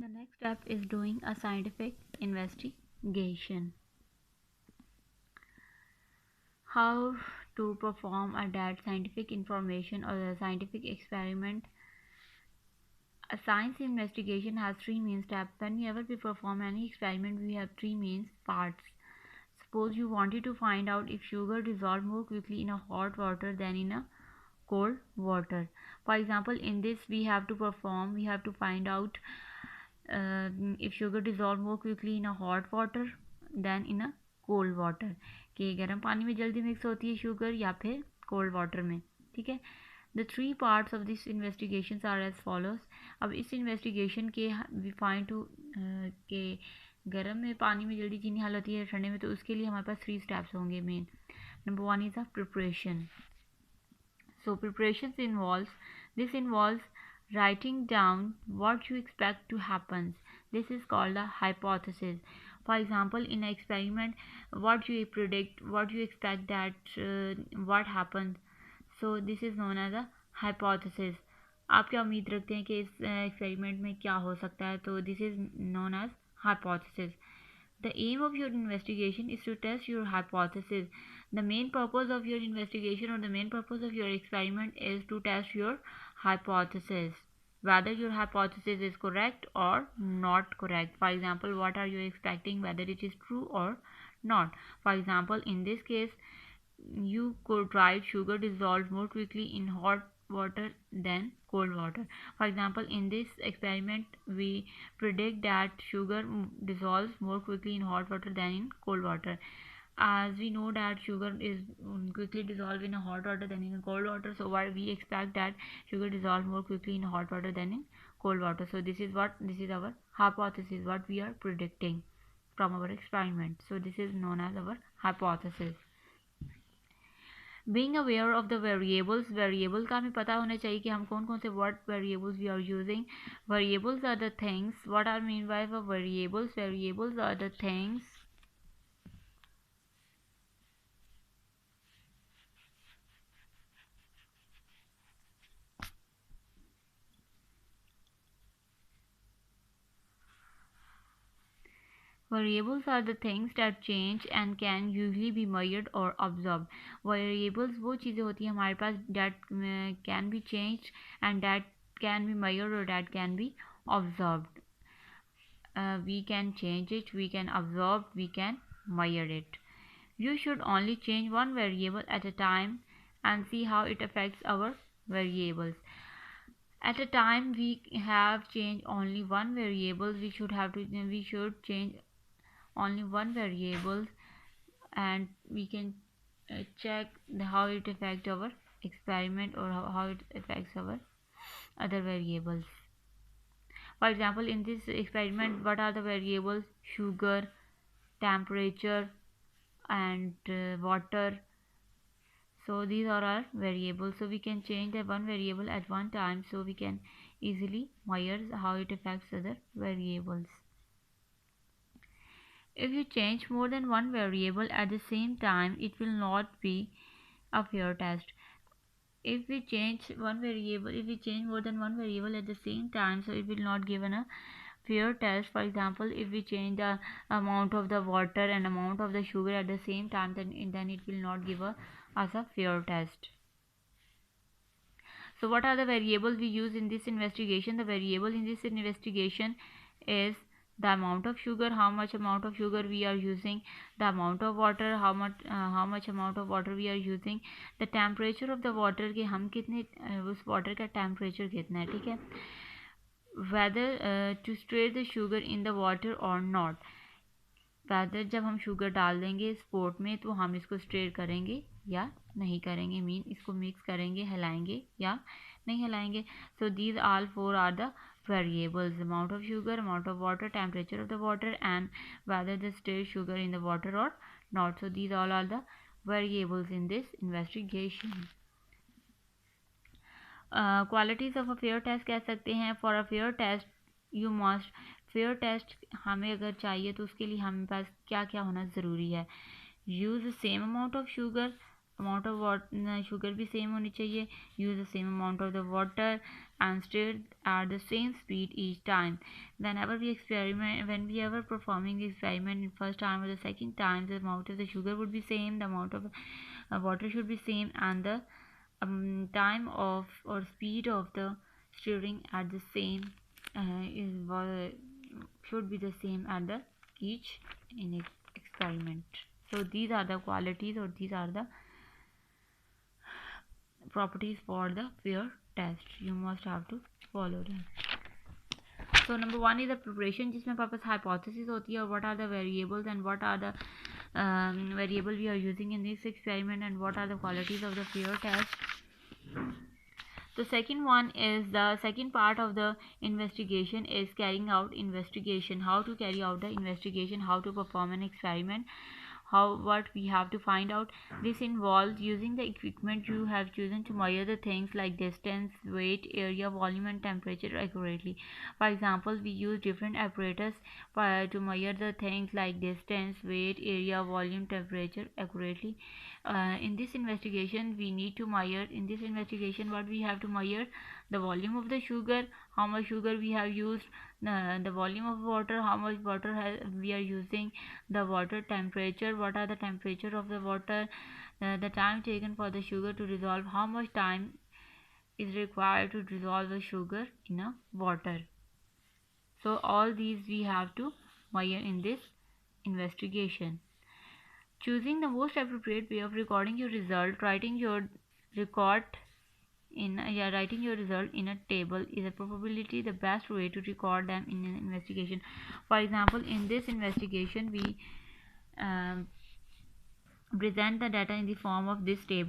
The next step is doing a scientific investigation. How to perform a that scientific information or a scientific experiment. A science investigation has three main steps. Whenever we perform any experiment, we have three main parts. Suppose you wanted to find out if sugar dissolves more quickly in a hot water than in a cold water. For example, in this we have to find out if sugar dissolve more quickly in a hot water than in a cold water, कि गर्म पानी में जल्दी mix होती है sugar या फिर cold water में. ठीक है. The three parts of this investigations are as follows. अब इस इन्वेस्टिगेशन के we find to के गर्म में पानी में जल्दी चीनी हल होती है ठंडे में, तो उसके लिए हमारे पास थ्री स्टेप्स होंगे main. Number one is the preparation. So preparations involves writing down what you expect to happen. This is called a hypothesis. For example, in an experiment, what you predict, what you expect that what happens. So this is known as a hypothesis. आप क्या उम्मीद रखते हैं कि इस experiment में क्या हो सकता है, तो this is known as hypothesis. The aim of your investigation is to test your hypothesis. The main purpose of your investigation or the main purpose of your experiment is to test your hypothesis, whether your hypothesis is correct or not correct. For example, what are you expecting, whether it is true or not. For example, in this case, you could write sugar dissolves more quickly in hot water than cold water. For example, in this experiment we predict that sugar dissolves more quickly in hot water than in cold water. As we know that sugar is quickly dissolved in a hot water than in a cold water, so why we expect that sugar dissolves more quickly in hot water than in cold water. So this is our hypothesis, what we are predicting from our experiment. So this is known as our hypothesis. Being aware of the variables का हमें पता होना चाहिए कि हम कौन कौन से what variables we are using. Variables are the things. What I mean by variables are the things Variables are the things that change and can usually be measured or observed. Variables वो चीज़ें होती हैं हमारे पास that can be changed and that can be measured or that can be observed. We can change it, we can observe, we can measure it. You should only change one variable at a time and see how it affects our variables. At a time we have changed only one variable, we should change only one variable and we can check how it affects our experiment or how it affects our other variables. For example, in this experiment, what are the variables? Sugar, temperature, and water. So these are our variables. So we can change the one variable at one time, so we can easily measure how it affects other variables. If you change more than one variable at the same time, it will not be a fair test. If we change more than one variable at the same time, so it will not give a fair test. For example, if we change the amount of the water and amount of the sugar at the same time, then it will not give us a fair test. So what are the variables we use in this investigation? The variable in this investigation is the amount of sugar, how much amount of sugar we are using, the amount of water, how much amount of water we are using, the temperature of the water, कि हम कितने उस water का temperature कितना है. ठीक है. Whether to stir the sugar in the water or not. whether जब हम शुगर डाल देंगे स्पोर्ट में तो हम इसको स्टेर करेंगे या नहीं करेंगे, मीन इसको मिक्स करेंगे, हिलाएंगे या नहीं हिलाएंगे. So these all four are the variables: amount of sugar, amount of water, temperature of the water, and whether the stir sugar in the water or not. So these all are the variables in this investigation. Qualities of a fair test कह सकते हैं. For a fair test you must fair test हमें अगर चाहिए तो उसके लिए हमें पास क्या क्या होना ज़रूरी है. Use the same amount of sugar. amount of water, sugar भी same होनी चाहिए. Use the same amount of the water and stir at the same speed each time. Whenever we experiment, when we ever performing the experiment in first time or the second time, the amount of the sugar would be same, the amount of water should be same, and the time of or speed of the stirring at the same should be the same at the each in experiment. So these are the qualities, or these are the properties for the fear test. You must have to follow them. So number one is the preparation, जिसमें purpose hypothesis होती है, और what are the variables and what are the variable we are using in this experiment, and what are the qualities of the fear test. The second one is the second part of the investigation is carrying out investigation. How to carry out the investigation, how to perform an experiment, what we have to find out. This involves using the equipment you have chosen to measure the things like distance, weight, area, volume and temperature accurately. For example, we use different apparatus to measure the things like distance, weight, area, volume, temperature accurately. In this investigation we need to measure, in this investigation what we have to measure: the volume of the sugar, how much sugar we have used, the volume of water, how much water we are using, the water temperature, what are the temperature of the water, the time taken for the sugar to dissolve, how much time is required to dissolve the sugar in a water. So all these we have to measure in this investigation. Choosing the most appropriate way of recording your result, writing your result in a table is a probability the best way to record them in an investigation. For example, in this investigation we present the data in the form of this table.